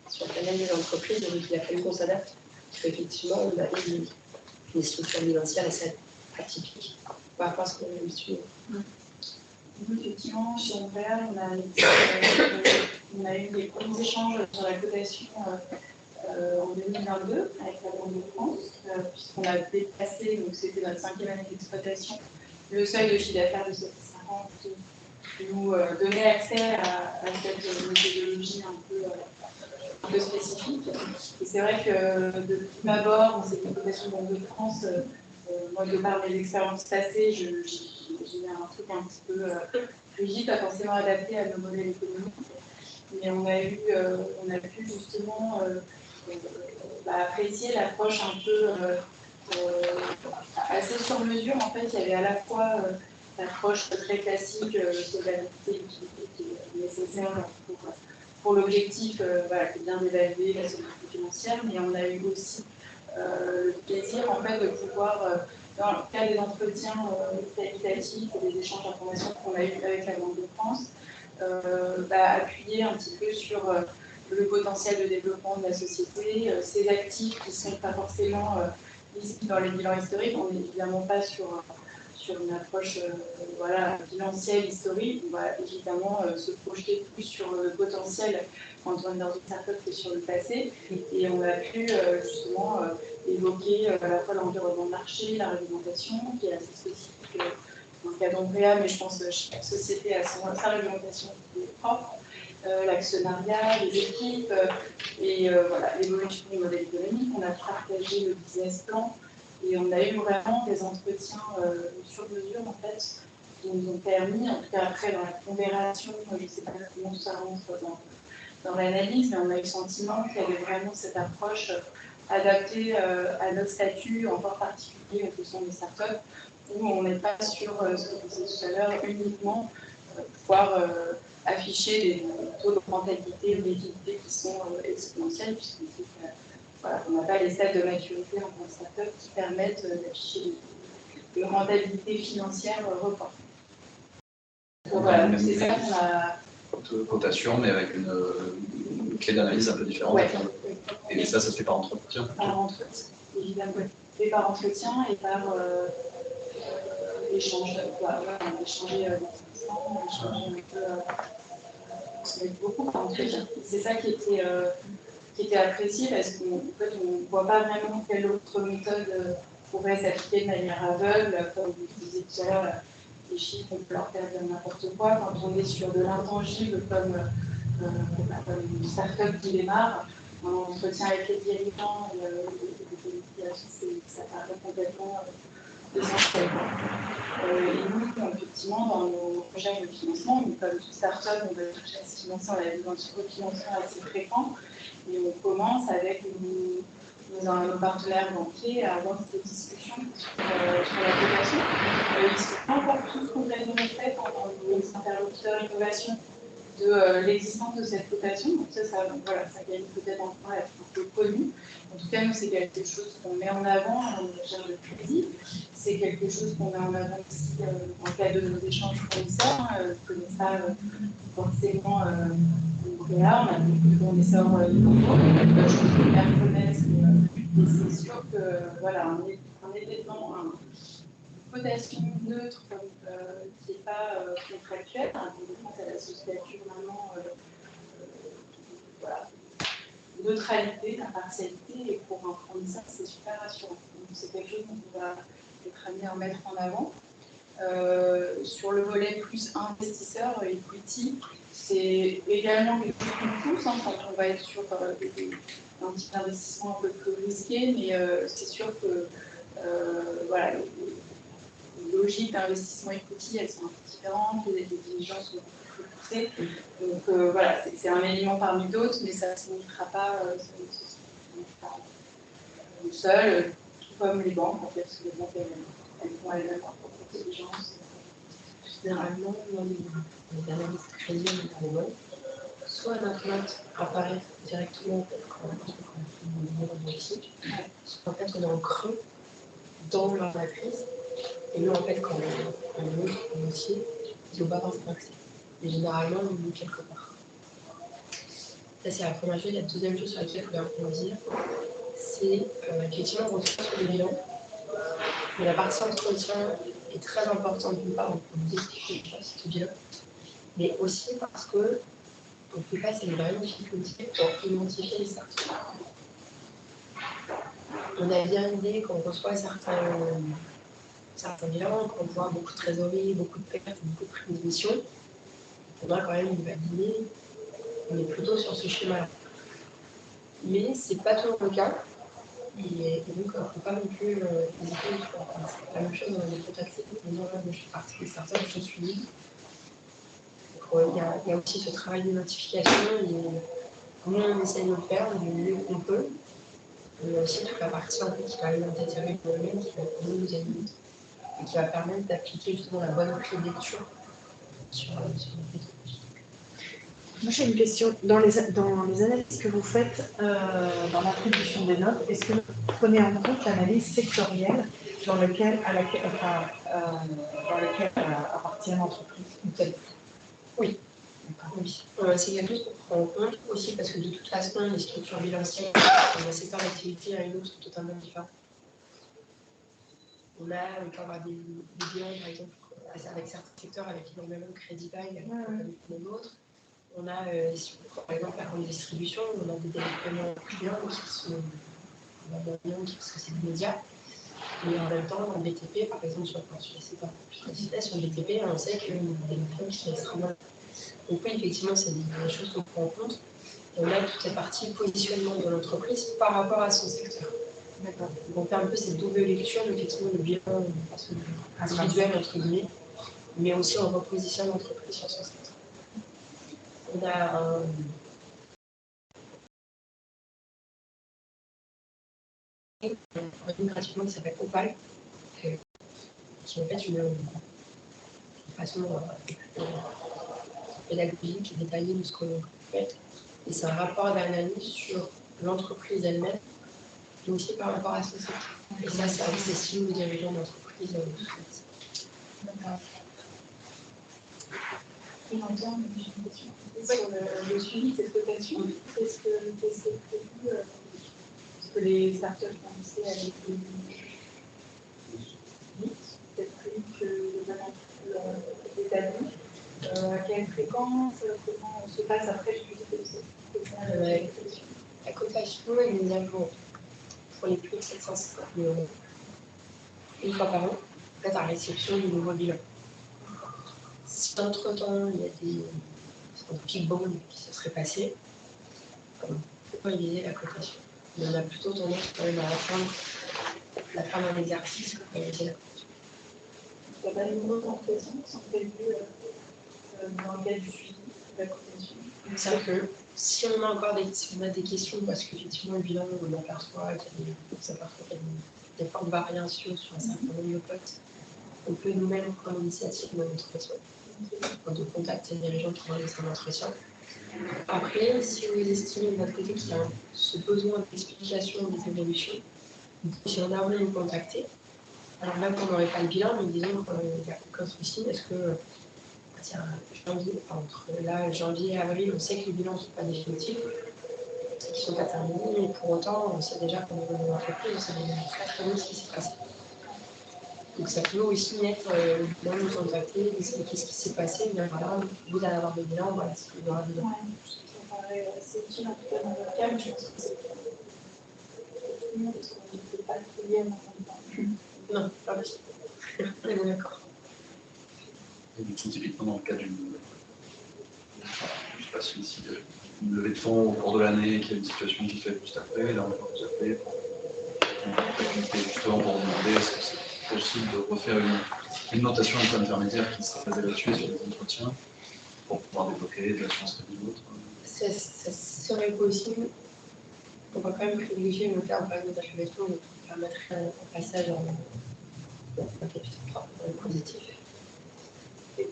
sur le panel des entreprises, donc il a fallu qu'on s'adapte. Parce qu'effectivement, on avait des structures financières assez atypiques par rapport à ce qu'on a l'habitude. Effectivement, chez Montréal, on a eu des premiers échanges sur la cotation en 2022 avec la Banque de France, puisqu'on a dépassé, donc c'était notre 5e année d'exploitation, le seuil de chiffre d'affaires de 750 qui nous donnait accès à cette méthodologie un peu spécifique. Et c'est vrai que de prime abord, cette cotation Banque de France, moi, de par mes expériences passées, j'ai un truc un petit peu rigide, pas forcément adapté à nos modèles économiques. Mais on a pu justement apprécier l'approche un peu assez sur mesure. En fait, il y avait à la fois l'approche très classique, solvabilité, liquidité qui est nécessaire pour l'objectif qui est bien d'évaluer la solvabilité financière, mais on a eu aussi le plaisir en fait de pouvoir, dans le cas des entretiens qualitatifs et des échanges d'informations qu'on a eu avec la Banque de France, appuyer un petit peu sur le potentiel de développement de la société, ses actifs qui ne sont pas forcément visibles dans les bilans historiques. On n'est évidemment pas sur une approche bilancielle historique. On va évidemment se projeter plus sur le potentiel quand on est dans une startup que sur le passé. Et on a pu justement évoquer à la fois l'environnement de marché, la réglementation, qui est assez spécifique dans le cas d'Ombrea, mais je pense que chaque société a sa réglementation qui est propre, l'actionnariat, les équipes, et l'évolution du modèle économique. On a partagé le business plan. Et on a eu vraiment des entretiens sur mesure, en fait, qui nous ont permis, en tout cas après dans la pondération, je ne sais pas comment ça rentre dans l'analyse, mais on a eu le sentiment qu'il y avait vraiment cette approche adaptée à notre statut encore particulier que sont les startups, où on n'est pas sur ce que vous disiez tout à l'heure, uniquement pouvoir afficher des taux de rentabilité ou d'équité qui sont exponentiels, puisqu'on sait que on n'a pas les stades de maturité en tant que start-up qui permettent d'afficher une rentabilité financière record. Donc voilà, c'est ça qu'on a. Cotation, mais avec une clé d'analyse un peu différente. Ouais. Et ça se fait par entretien. Par entretien, évidemment. Et par entretien et par échange. On a échangé avec beaucoup par entretien. C'est ça qui était apprécié parce qu'en fait, on ne voit pas vraiment quelle autre méthode pourrait s'appliquer de manière aveugle, comme vous disiez tout à l'heure, les chiffres, on peut leur faire n'importe quoi. Quand on est sur de l'intangible comme une start-up qui démarre, en entretien avec les dirigeants, ça paraît complètement essentiel. Et nous, effectivement, dans nos projets de financement, comme toute start-up, on veut chercher à se financer, on a besoin de refinancement assez fréquent. Et on commence avec nos partenaires banquiers à avoir cette discussion sur la cotation. Ils ne sont pas encore tous complètement faits dans nos interlocuteurs innovation de l'existence de cette cotation. Donc ça gagne peut-être encore à être un peu connu. En tout cas, nous, c'est quelque chose qu'on met en avant dans nos recherches de crédit. C'est quelque chose qu'on met en avant aussi dans le cadre de nos échanges fournisseurs. Vous connaissez ça forcément Montréal, on a beaucoup de fournisseurs locaux, je peux bien connaître, mais c'est sûr que voilà, un événement, une cotation neutre qui n'est pas contractuelle, hein, elle a ce statut vraiment voilà, neutralité, d'impartialité, et pour un fournisseur, c'est super rassurant. Donc c'est quelque chose qu'on va être amené à mettre en avant. Sur le volet plus investisseur, equity, c'est également quelque chose qu'on pousse quand on va être sur un type d'investissement un peu plus risqué, mais c'est sûr que voilà, les logiques d'investissement equity, elles sont un peu différentes, les diligences sont beaucoup plus poussées. Donc voilà, c'est un élément parmi d'autres, mais ça ne se limitera pas seul, tout comme les banques, en fait, parce que les banques, elles font elles-mêmes leur propre diligence. Généralement, dans les analyses de crédit dans les banques, soit notre note apparaît directement quand on fait une politique, soit en fait on est en creux dans l'entreprise, et nous en fait quand on montre un dossier, ils n'ont pas forcément accès. Mais généralement, on est quelque part. Ça c'est la première chose. La deuxième chose sur laquelle je voulais rebondir, c'est effectivement on reçoit sur le bilan, mais la partie entretien est très importante d'une part pour décrire ce bilan, mais aussi parce que on fait face à une vraie difficulté pour identifier les startups. On a bien l'idée qu'on reçoit certains bilans, qu'on voit beaucoup de trésorerie, beaucoup de pertes, beaucoup de primes d'émission. On doit quand même valider, on est plutôt sur ce schéma-là. Mais ce n'est pas toujours le cas. Et donc, il ne faut pas non plus hésiter. C'est la même chose dans les contacts. Moi, je fais partie des startups, je suis libre. Il y a aussi ce travail d'identification. Et nous, on essaie de le faire du mieux qu'on peut. Il y a aussi toute la partie en fait, qui va alimenter le domaine, qui va nous aider et qui va permettre d'appliquer justement la bonne clé de lecture sur les méthodologies. Moi, j'ai une question. Dans les analyses que vous faites dans l'attribution des notes, est-ce que vous prenez en compte l'analyse sectorielle dans laquelle appartient l'entreprise? Oui. Oui. C'est quelque chose qu'on prend en compte aussi parce que de toute façon, les structures bilancielles, un secteur d'activité à une autre sont totalement différents. On peut avoir des bilans, par exemple, avec certains secteurs avec énormément de crédit bail, comme les nôtres. On a, si on prend par exemple la grande distribution, on a des délais de paiement clients qui sont parce que c'est immédiat. Mais en même temps, en BTP, par exemple, sur les secteurs sur le BTP, on sait qu'il y a des paiements qui sont extrêmement. Donc oui, effectivement, c'est des choses qu'on prend en compte. Et on a toute cette partie positionnement de l'entreprise par rapport à son secteur. D'accord. Donc on fait un peu cette double lecture, effectivement, le bilan individuel, entre guillemets, mais aussi on repositionne l'entreprise sur son secteur. On a un produit gratuitement qui s'appelle Opal, qui est en fait une façon pédagogique et détaillée de ce qu'on fait. Et c'est un rapport d'analyse sur l'entreprise elle-même, mais aussi par rapport à son secteur. Et ça, c'est accessible aux dirigeants d'entreprise. Sur le suivi de cette cotation, qu'est-ce que est prévu parce que les startups français avec peut-être prévu que les avantages établis. À quelle fréquence, comment se passe après la cotation est mise à jour pour les plus de 750 000 € une fois par an, en fait, à réception du nouveau bilan. Si entre-temps, il y a des pics bonds qui se seraient passés, on peut éviter la cotation. Mais on a plutôt tendance quand même à attendre la fin d'un exercice pour éviter la cotation. Il n'y a pas de nouveaux entretiens qui sont prévus dans le cadre du suivi de la cotation. C'est-à-dire que si on a des questions, parce qu'effectivement le bilan, on aperçoit qu'il y a des fortes variations sur un certain nombre de potes, on peut nous-mêmes prendre l'initiative de notre entretien. de contact des régions qui réalisent un entretien. Après, si vous estimez de votre côté qu'il y a ce besoin d'explication des évolutions, si on a envie de vous contacter, alors là, on n'aurait pas le bilan, mais disons qu'il n'y a aucun souci. Est-ce que, entre là, janvier et avril, on sait que les bilans ne sont pas définitifs, qu'ils sont pas terminés, mais pour autant, on sait déjà qu'on est dans une entreprise, on sait déjà très bien ce qui s'est passé. Donc ça peut aussi être là, nous contacter, expliquer ce qui s'est passé, mais voilà, vous allez avoir des bilans, voilà ce qu'il y aura dedans. Ça paraît assez utile, en tout cas dans notre cas, mais je pense que c'est tout le monde, parce qu'on ne peut pas le payer à n'entendre pas. Non, pas possible. On est d'accord. Et du coup, typiquement, dans le cas d'une. Je ne sais pas si une levée de fonds au cours de l'année, qu'il y a une situation qui fait juste après, là, on peut vous appeler pour justement pour vous demander est-ce que c'est possible de refaire une notation un peu intermédiaire qui serait basée là-dessus sur les entretiens pour pouvoir débloquer de l'assurance crédit ou autre. Ça serait possible. On va quand même privilégier le terme par exemple d'affiliation pour permettre un passage en capital propre positif. Et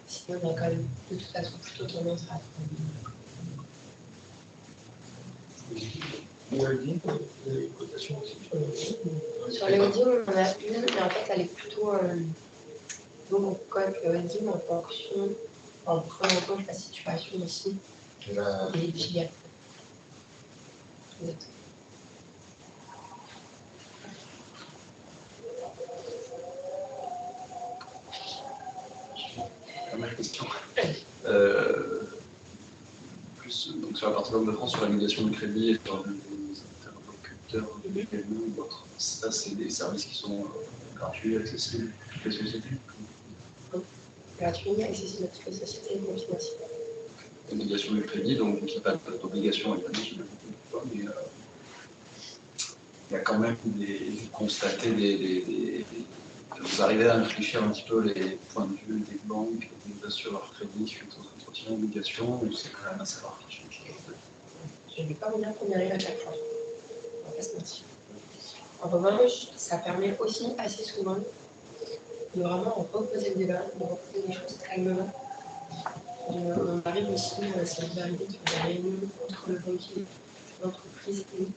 sinon, on a quand même de toute façon plutôt tendance à sur les holdings, on a une, mais en fait, elle est plutôt donc on cote le holding en fonction, en prenant en compte la situation aussi des filiales. Exactement. Première question. Plus donc sur la partie Banque de France, sur la médiation du crédit et sur les interlocuteurs également ou autres. Ça, c'est des services qui sont gratuits, accessibles à toutes les sociétés. Gratuit, accessible à toutes les sociétés non financières. La médiation du crédit, donc il n'y a pas d'obligation évidemment sur le crédit, mais il y a quand même vous constatez vous arrivez à réfléchir un petit peu les points de vue des banques, des assureurs crédit suite aux entretiens d'obligation, ou c'est quand même assez rare qu'ils changent. Je ne vais pas vous dire qu'on y arrive à chaque fois. On va pas se mentir. En revanche, ça permet aussi assez souvent de vraiment reposer le débat, de reposer les choses calmement. On arrive aussi, ça nous arrive sur des réunions entre le banquier et l'entreprise et nous.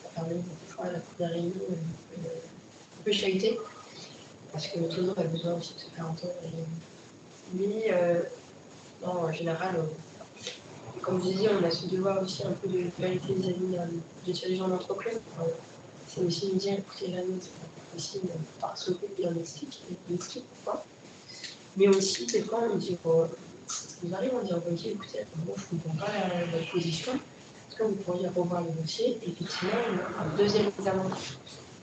Ça permet de fois la première réunion un peu chahutée, parce que tout le monde a besoin aussi de se faire entendre. Mais non, en général, comme je disais, on a ce devoir aussi un peu de vérité vis-à-vis des dirigeants d'entreprise. C'est aussi nous dire, écoutez, là, c'est pas possible, parce que on explique pourquoi. Mais aussi, des fois, on dit, nous arrive, on dit, ok, écoutez, moi, je ne comprends pas votre position. Est-ce que vous pourriez revoir le dossier? Et effectivement, un deuxième examen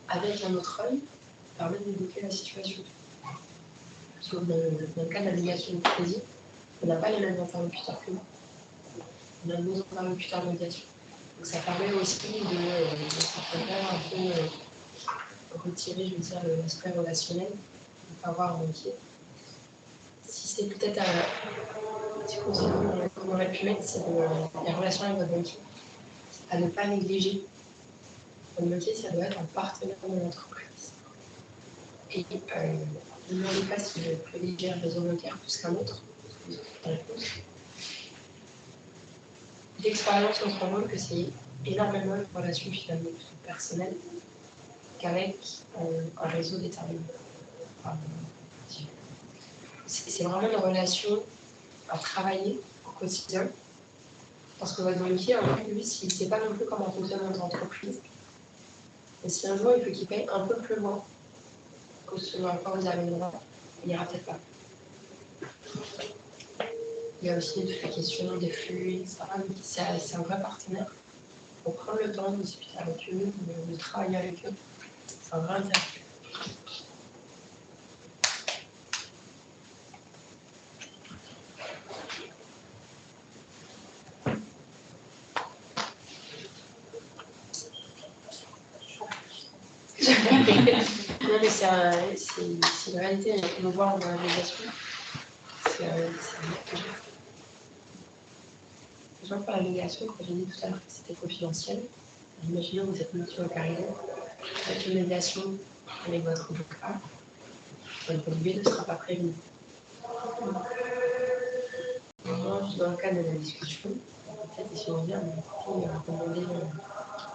avec un autre œil permet de débloquer la situation. Parce que dans le cas de la médiation de crédit, on n'a pas les mêmes interlocuteurs que nous. On a nos interlocuteurs de médiation. Donc ça permet aussi de certains un peu retirer, je veux dire, l'aspect relationnel, de ne pas avoir un banquier. Si c'est peut-être un petit conseil qu'on aurait pu mettre, c'est la relation avec votre banquier, à ne pas négliger. Votre banquier, ça doit être un partenaire de l'entreprise. Et ne demandez pas si vous privilégiez un réseau bancaire plus qu'un autre. D'expérience, on se rend compte que c'est énormément une relation finalement plus personnelle qu'avec un réseau déterminé. C'est vraiment une relation à travailler au quotidien. Parce que votre banquier, en fait, lui, il ne sait pas non plus comment fonctionne notre entreprise. Et si un jour il faut qu'il paye un peu plus loin que ce à quoi vous avez le droit, il n'ira peut-être pas. Il y a aussi toute la question des flux, etc. C'est un vrai partenaire. Il faut prendre le temps de discuter avec eux, de travailler avec eux. C'est un vrai intérêt. Non, mais c'est une réalité. On le voit dans la médiation. C'est une réalité. Par exemple, pour la médiation, quand j'ai dit tout à l'heure que c'était confidentiel, imaginez que vous êtes monsieur au Caribou, avec une médiation avec votre avocat, votre bébé ne sera pas prévenu. Moi, dans le cadre de la discussion, peut-être échanger, on a recommandé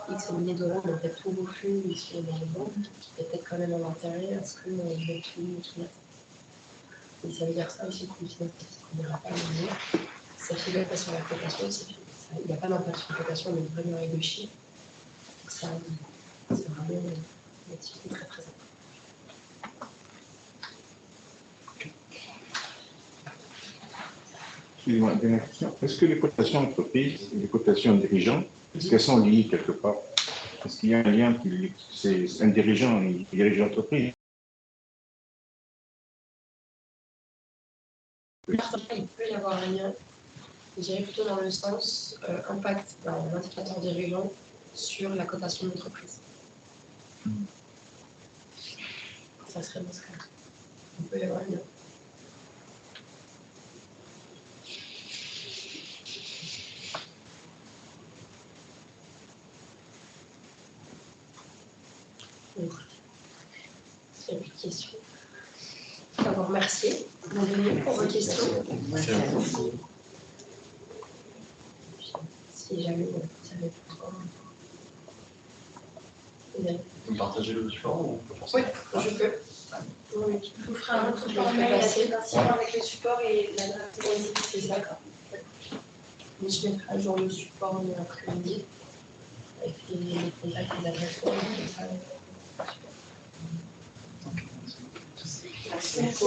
X milliers de dollars, mais en fait, tous vos flux, ils sont dans les banques. Il y a peut-être quand même un intérêt à ce que vous tout. Et ça veut dire ça aussi, qu'on n'ira pas le ça ne figure pas sur la cotation, il n'y a pas d'impact sur la cotation, mais vraiment avec le chiffre. Donc ça, c'est vraiment une activité très très importante. Excusez-moi, dernière question. Est-ce que les cotations entreprises et les cotations dirigeants, est-ce qu'elles sont liées quelque part? Est-ce qu'il y a un lien qui c'est un dirigeant, il dirige l'entreprise? Il peut y avoir un lien, je dirais plutôt dans le sens impact d'un indicateur dirigeant sur la cotation de l'entreprise. Ça serait dans ce cas. Il peut y avoir un lien. Donc, s'il n'y a plus de questions, je vais vous remercier pour vos questions. Merci à vous. Si jamais vous savez pourquoi. Vous partagez le support ou pas Oui, je peux. Oui. Je vous ferai un retour par mail assez facilement avec le support et l'adresse. C'est ça. Je mettrai à jour le support dans l'après-midi avec les contacts, les adresses. Merci.